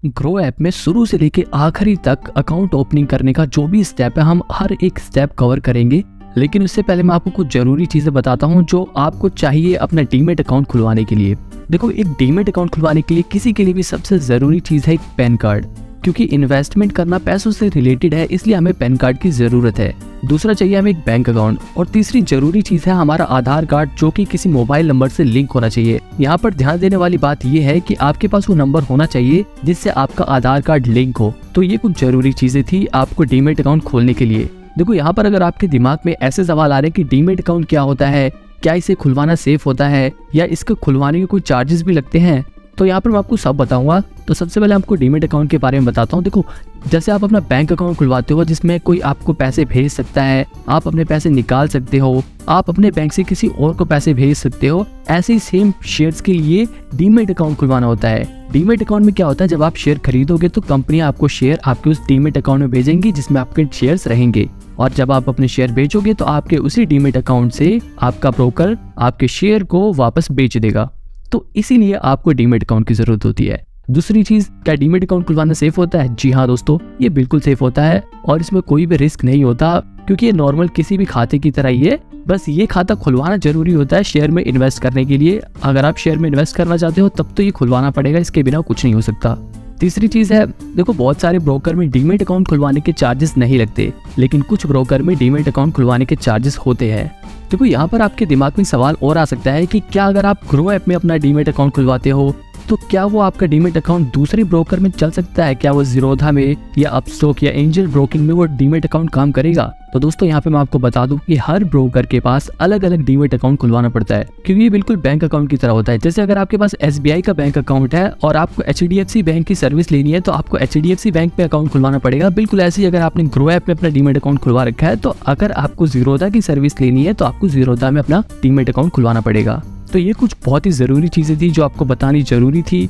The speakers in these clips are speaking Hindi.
ग्रो ऐप में शुरू से लेके आखिरी तक अकाउंट ओपनिंग करने का जो भी स्टेप है हम हर एक स्टेप कवर करेंगे। लेकिन उससे पहले मैं आपको कुछ जरूरी चीजें बताता हूँ जो आपको चाहिए अपना डीमैट अकाउंट खुलवाने के लिए। देखो, एक डीमैट अकाउंट खुलवाने के लिए किसी के लिए भी सबसे जरूरी चीज है एक पैन कार्ड, क्योंकि इन्वेस्टमेंट करना पैसों से रिलेटेड है, इसलिए हमें पैन कार्ड की जरूरत है। दूसरा चाहिए हमें एक बैंक अकाउंट, और तीसरी जरूरी चीज है हमारा आधार कार्ड, जो कि किसी मोबाइल नंबर से लिंक होना चाहिए। यहाँ पर ध्यान देने वाली बात यह है कि आपके पास वो नंबर होना चाहिए जिससे आपका आधार कार्ड लिंक हो। तो ये कुछ जरूरी चीजें थी आपको डीमैट अकाउंट खोलने के लिए। देखो, यहाँ पर अगर आपके दिमाग में ऐसे सवाल आ रहे हैं कि डीमैट अकाउंट क्या होता है, क्या इसे खुलवाना सेफ होता है, या इसके खुलवाने के कोई चार्जेस भी लगते हैं, तो यहाँ पर मैं आपको सब बताऊंगा। तो सबसे पहले आपको डीमैट अकाउंट के बारे में बताता हूँ। देखो, जैसे आप अपना बैंक अकाउंट खुलवाते हो जिसमें कोई आपको पैसे भेज सकता है, आप अपने पैसे निकाल सकते हो, आप अपने बैंक से किसी और को पैसे भेज सकते हो, ऐसे ही सेम शेयर्स के लिए डीमैट अकाउंट खुलवाना होता है। डीमैट अकाउंट में क्या होता है, जब आप शेयर खरीदोगे तो कंपनी आपको शेयर आपके उस डीमैट अकाउंट में भेजेंगी जिसमें आपके शेयर्स रहेंगे, और जब आप अपने शेयर बेचोगे तो आपके उसी डीमैट अकाउंट से आपका ब्रोकर आपके शेयर को वापस बेच देगा। तो इसीलिए आपको डीमैट अकाउंट की जरूरत होती है। दूसरी चीज, क्या डीमैट अकाउंट खुलवाना सेफ होता है? जी हाँ दोस्तों, ये बिल्कुल सेफ होता है और इसमें कोई भी रिस्क नहीं होता, क्योंकि ये नॉर्मल किसी भी खाते की तरह ही है। बस ये खाता खुलवाना जरूरी होता है शेयर में इन्वेस्ट करने के लिए। अगर आप शेयर में इन्वेस्ट करना चाहते हो तब तो ये खुलवाना पड़ेगा, इसके बिना कुछ नहीं हो सकता। तीसरी चीज है, देखो, बहुत सारे ब्रोकर में डीमैट अकाउंट खुलवाने के चार्जेस नहीं लगते, लेकिन कुछ ब्रोकर में डीमैट अकाउंट खुलवाने के चार्जेस होते हैं। देखो, यहाँ पर आपके दिमाग में सवाल और आ सकता है कि क्या अगर आप ग्रो ऐप में अपना डीमैट अकाउंट खुलवाते हो तो क्या वो आपका डीमैट अकाउंट दूसरे ब्रोकर में चल सकता है? क्या वो ज़ीरोधा में या अपस्टॉक या एंजल ब्रोकिंग में वो डीमैट अकाउंट काम करेगा? तो दोस्तों, यहाँ पे मैं आपको बता दूं कि हर ब्रोकर के पास अलग अलग डीमैट अकाउंट खुलवाना पड़ता है, क्योंकि ये बिल्कुल बैंक अकाउंट की तरह होता है। जैसे अगर आपके पास SBI का बैंक अकाउंट है और आपको HDFC बैंक की सर्विस लेनी है तो आपको HDFC बैंक पे अकाउंट खुलवाना पड़ेगा। बिल्कुल ऐसे ही अगर आपने ग्रो ऐप में अपना डीमैट अकाउंट खुलवा रखा है तो अगर आपको ज़ीरोधा की सर्विस लेनी है तो आपको ज़ीरोधा में अपना डीमैट अकाउंट खुलवाना पड़ेगा। तो ये कुछ बहुत ही जरूरी चीजें थी जो आपको बतानी जरूरी थी।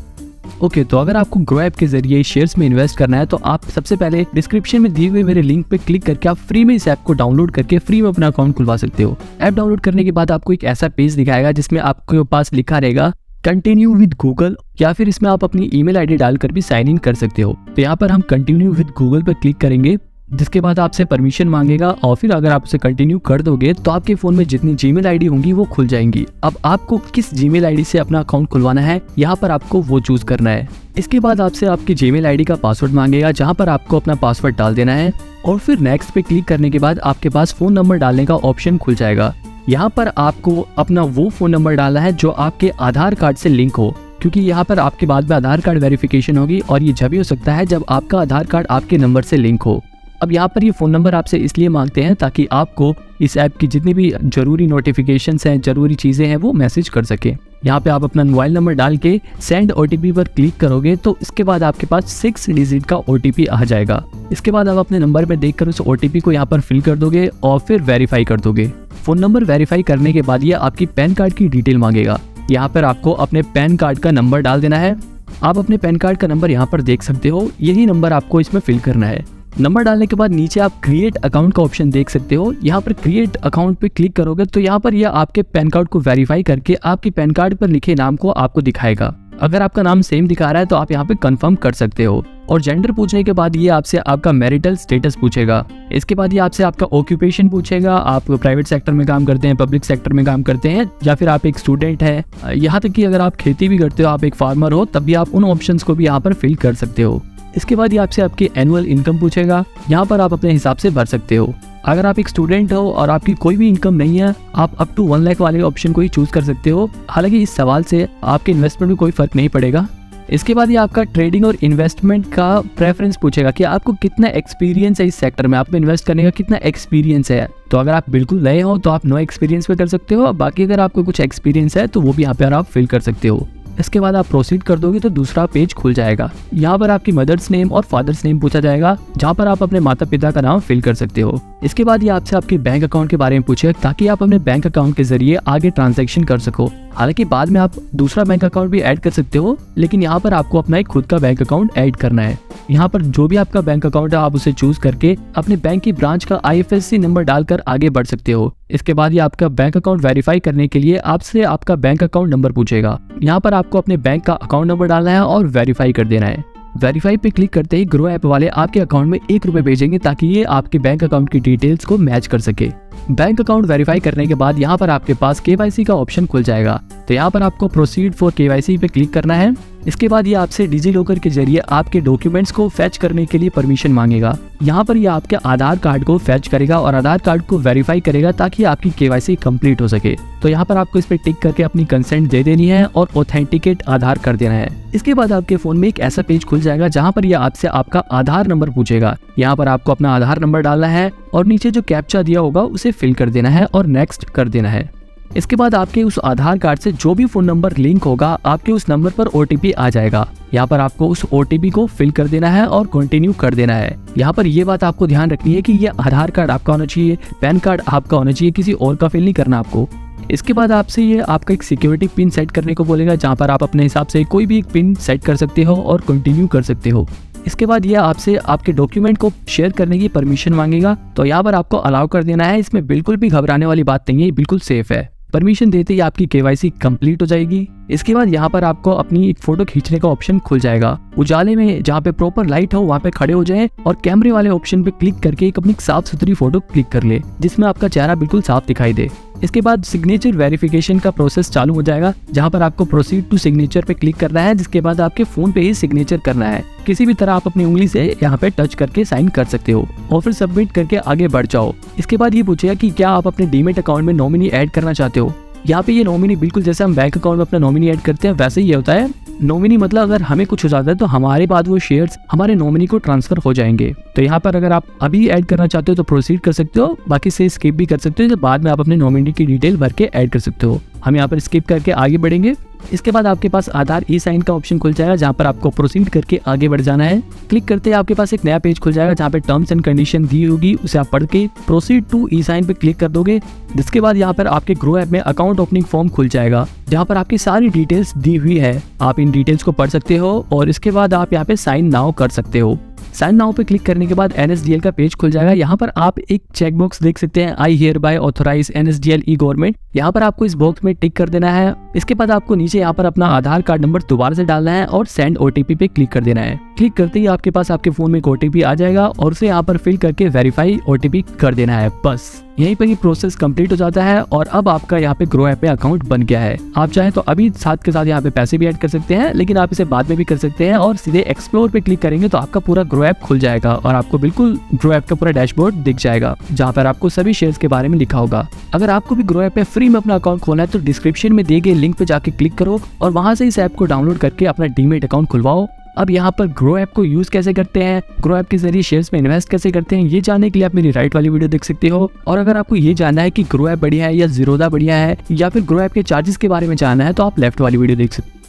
ओके, तो अगर आपको ग्रो ऐप के जरिए शेयर्स में इन्वेस्ट करना है तो आप सबसे पहले डिस्क्रिप्शन में दिए हुए मेरे लिंक पे क्लिक करके आप फ्री में इस ऐप को डाउनलोड करके फ्री में अपना अकाउंट खुलवा सकते हो। ऐप डाउनलोड करने के बाद आपको एक ऐसा पेज दिखाएगा जिसमें आपके पास लिखा रहेगा कंटिन्यू विद गूगल, या फिर इसमें आप अपनी ईमेल आईडी डालकर भी साइन इन कर सकते हो। तो यहाँ पर हम कंटिन्यू विद गूगल पर क्लिक करेंगे, जिसके बाद आपसे परमिशन मांगेगा, और फिर अगर आप उसे कंटिन्यू कर दोगे तो आपके फोन में जितनी जीमेल आईडी होंगी वो खुल जाएंगी। अब आपको किस जीमेल आईडी से अपना अकाउंट खुलवाना है यहाँ पर आपको वो चूज करना है। इसके बाद आपसे आपकी जीमेल आईडी का पासवर्ड मांगेगा, जहाँ पर आपको अपना पासवर्ड डाल देना है, और फिर नेक्स्ट पे क्लिक करने के बाद आपके पास फोन नंबर डालने का ऑप्शन खुल जाएगा। यहाँ पर आपको अपना वो फोन नंबर डालना है जो आपके आधार कार्ड से लिंक हो, क्योंकि यहाँ पर आपके बाद में आधार कार्ड वेरिफिकेशन होगी, और ये जब भी हो सकता है जब आपका आधार कार्ड आपके नंबर से लिंक हो। अब यहाँ पर ये फ़ोन नंबर आपसे इसलिए मांगते हैं ताकि आपको इस ऐप की जितनी भी जरूरी नोटिफिकेशंस हैं, जरूरी चीज़ें हैं, वो मैसेज कर सके। यहाँ पे आप अपना मोबाइल नंबर डाल के सेंड OTP पर क्लिक करोगे तो इसके बाद आपके पास 6 डिजिट का OTP आ जाएगा। इसके बाद आप अपने नंबर में देखकर उस OTP को यहाँ पर फिल कर दोगे और फिर वेरीफाई कर दोगे। फ़ोन नंबर वेरीफाई करने के बाद ये आपकी पैन कार्ड की डिटेल मांगेगा। यहाँ पर आपको अपने पैन कार्ड का नंबर डाल देना है। आप अपने पैन कार्ड का नंबर यहाँ पर देख सकते हो, यही नंबर आपको इसमें फिल करना है। नंबर डालने के बाद नीचे आप क्रिएट अकाउंट का ऑप्शन देख सकते हो। यहाँ पर क्रिएट अकाउंट पे क्लिक करोगे तो यहाँ पर यह आपके पैन कार्ड को वेरीफाई करके आपके पैन कार्ड पर लिखे नाम को आपको दिखाएगा। अगर आपका नाम सेम दिखा रहा है तो आप यहाँ पे कंफर्म कर सकते हो, और जेंडर पूछने के बाद ये आपसे आपका मैरिटल स्टेटस पूछेगा। इसके बाद ये आपसे आपका ऑक्यूपेशन पूछेगा, आप प्राइवेट सेक्टर में काम करते हैं, पब्लिक सेक्टर में काम करते हैं, या फिर आप एक स्टूडेंट है। यहाँ तक कि अगर आप खेती भी करते हो, आप एक फार्मर हो, तब भी आप उन ऑप्शंस को भी यहाँ पर फिल कर सकते हो। इसके बाद ये आपसे आपकी एनुअल इनकम पूछेगा, यहाँ पर आप अपने हिसाब से भर सकते हो। अगर आप एक स्टूडेंट हो और आपकी कोई भी इनकम नहीं है, आप अप टू 1 लाख वाले ऑप्शन को ही चूज कर सकते हो। हालांकि इस सवाल से आपके इन्वेस्टमेंट में कोई फर्क नहीं पड़ेगा। इसके बाद ये आपका ट्रेडिंग और इन्वेस्टमेंट का प्रेफरेंस पूछेगा कि आपको कितना एक्सपीरियंस है इस सेक्टर में, आप में इन्वेस्ट करने का कितना एक्सपीरियंस है। तो अगर आप बिल्कुल नए हो तो आप नो एक्सपीरियंस पे कर सकते हो, बाकी अगर आपको कुछ एक्सपीरियंस है तो वो भी यहाँ पे आप फिल कर सकते हो। इसके बाद आप प्रोसीड कर दोगे तो दूसरा पेज खुल जाएगा। यहाँ पर आपकी मदर्स नेम और फादर्स नेम पूछा जाएगा, जहाँ पर आप अपने माता पिता का नाम फिल कर सकते हो। इसके बाद ये आपसे आपके बैंक अकाउंट के बारे में पूछेगा ताकि आप अपने बैंक अकाउंट के जरिए आगे ट्रांजैक्शन कर सको। हालांकि बाद में आप दूसरा बैंक अकाउंट भी ऐड कर सकते हो, लेकिन यहाँ पर आपको अपना एक खुद का बैंक अकाउंट ऐड करना है। यहाँ पर जो भी आपका बैंक अकाउंट है आप उसे चूज करके अपने बैंक की ब्रांच का IFSC नंबर डालकर आगे बढ़ सकते हो। इसके बाद ये आपका बैंक अकाउंट वेरीफाई करने के लिए आपसे आपका बैंक अकाउंट नंबर पूछेगा। यहाँ पर आपको अपने बैंक का अकाउंट नंबर डालना है और वेरीफाई कर देना है। वेरीफाई पे क्लिक करते ही ग्रो ऐप वाले आपके अकाउंट में ₹1 भेजेंगे ताकि ये आपके बैंक अकाउंट की डिटेल्स को मैच कर सके। बैंक अकाउंट वेरीफाई करने के बाद यहाँ पर आपके पास KYC का ऑप्शन खुल जाएगा। तो यहाँ पर आपको प्रोसीड फॉर KYC पे क्लिक करना है। इसके बाद ये आपसे डिजिलॉकर के जरिए आपके डॉक्यूमेंट्स को फैच करने के लिए परमिशन मांगेगा। यहाँ पर ये आपके आधार कार्ड को फैच करेगा और आधार कार्ड को वेरीफाई करेगा ताकि आपकी KYC कंप्लीट हो सके। तो यहाँ पर आपको इस पे टिक करके अपनी कंसेंट दे देनी है और ऑथेंटिकेट आधार कर देना है। इसके बाद आपके फोन में एक ऐसा पेज खुल जाएगा जहाँ पर यह आपसे आपका आधार नंबर पूछेगा। यहाँ पर आपको अपना आधार नंबर डालना है और नीचे जो कैप्चा दिया होगा उसे फिल कर देना है और नेक्स्ट कर देना है। इसके बाद आपके उस आधार कार्ड से जो भी फोन नंबर लिंक होगा आपके उस नंबर पर OTP आ जाएगा। यहाँ पर आपको उस OTP को फिल कर देना है और कंटिन्यू कर देना है। यहाँ पर ये बात आपको ध्यान रखनी है कि ये आधार कार्ड आपका होना चाहिए, पैन कार्ड आपका होना चाहिए, किसी और का फिल नहीं करना आपको। इसके बाद आपसे ये आपका एक सिक्योरिटी पिन सेट करने को बोलेगा जहाँ पर आप अपने हिसाब से कोई भी एक पिन सेट कर सकते हो और कंटिन्यू कर सकते हो। इसके बाद यह आपसे आपके डॉक्यूमेंट को शेयर करने की परमिशन मांगेगा। तो यहाँ पर आपको अलाउ कर देना है। इसमें बिल्कुल भी घबराने वाली बात नहीं है, बिल्कुल सेफ है। परमिशन देते ही आपकी KYC कंप्लीट हो जाएगी। इसके बाद यहाँ पर आपको अपनी एक फोटो खींचने का ऑप्शन खुल जाएगा। उजाले में जहाँ पे प्रॉपर लाइट हो वहाँ पे खड़े हो जाएं और कैमरे वाले ऑप्शन पे क्लिक करके एक अपनी साफ सुथरी फोटो क्लिक कर ले जिसमें आपका चेहरा बिल्कुल साफ दिखाई दे। इसके बाद सिग्नेचर वेरिफिकेशन का प्रोसेस चालू हो जाएगा जहाँ पर आपको प्रोसीड टू सिग्नेचर पे क्लिक करना है, जिसके बाद आपके फोन पे ही सिग्नेचर करना है। किसी भी तरह आप अपनी उंगली से यहाँ पे टच करके साइन कर सकते हो और फिर सबमिट करके आगे बढ़ जाओ। इसके बाद ये पूछेगा कि क्या आप अपने डीमेट अकाउंट में नॉमिनी ऐड करना चाहते हो। यहाँ पे ये नॉमिनी बिल्कुल जैसे हम बैंक अकाउंट में अपना नॉमिनी ऐड करते हैं वैसे ही ये होता है। नॉमिनी मतलब अगर हमें कुछ हो जाता है तो हमारे बाद वो शेयर्स हमारे नॉमिनी को ट्रांसफर हो जाएंगे। तो यहाँ पर अगर आप अभी ऐड करना चाहते हो तो प्रोसीड कर सकते हो, बाकी से स्किप भी कर सकते हो। जब बाद में आप अपने नॉमिनी की डिटेल भर के ऐड कर सकते हो। हम यहाँ पर स्किप करके आगे बढ़ेंगे। इसके बाद आपके पास आधार ई-साइन का ऑप्शन खुल जाएगा जहाँ पर आपको प्रोसीड करके आगे बढ़ जाना है। क्लिक करते ही आपके पास एक नया पेज खुल जाएगा जहाँ पे टर्म्स एंड कंडीशन दी होगी, उसे आप पढ़ के प्रोसीड टू ई-साइन पे क्लिक कर दोगे। जिसके बाद यहाँ पर आपके ग्रो ऐप में अकाउंट ओपनिंग फॉर्म खुल जाएगा जहाँ पर आपकी सारी डिटेल्स दी हुई है। आप इन डिटेल्स को पढ़ सकते हो और इसके बाद आप यहाँ पे साइन नाउ कर सकते हो। साइन नाउ पे क्लिक करने के बाद NSDL का पेज खुल जाएगा। यहाँ पर आप एक चेक बॉक्स देख सकते हैं, I hereby authorize NSDL e government. यहाँ पर आपको इस बॉक्स में टिक कर देना है। इसके बाद आपको नीचे यहाँ पर अपना आधार कार्ड नंबर दोबारा से डालना है और सेंड OTP पे क्लिक कर देना है। क्लिक करते ही आपके पास आपके फोन में एक OTP आ जाएगा और उसे यहाँ पर फिल करके वेरीफाई OTP कर देना है। बस यहीं पर ये प्रोसेस कंप्लीट हो जाता है और अब आपका यहाँ पे ग्रो ऐप में अकाउंट बन गया है। आप चाहे तो अभी साथ के साथ यहाँ पे पैसे भी ऐड कर सकते हैं, लेकिन आप इसे बाद में भी कर सकते हैं और सीधे एक्सप्लोर पे क्लिक करेंगे तो आपका पूरा ग्रो ऐप खुल जाएगा और आपको बिल्कुल ग्रो ऐप का पूरा डैशबोर्ड दिख जाएगा जहाँ पर आपको सभी शेयर्स के बारे में लिखा होगा। अगर आपको भी ग्रो ऐप में फ्री में अपना अकाउंट खोलना है तो डिस्क्रिप्शन में दिए गए लिंक पे जाके क्लिक करो और वहां से इस ऐप को डाउनलोड करके अपना डीमेट अकाउंट खुलवाओ। अब यहाँ पर ग्रो ऐप को यूज कैसे करते हैं, ग्रो ऐप के जरिए शेयर्स में इन्वेस्ट कैसे करते हैं, ये जानने के लिए आप मेरी राइट वाली वीडियो देख सकते हो। और अगर आपको ये जानना है कि ग्रो ऐप बढ़िया है या जीरोधा बढ़िया है या फिर ग्रो ऐप के चार्जेस के बारे में जानना है तो आप लेफ्ट वाली वीडियो देख सकते हो।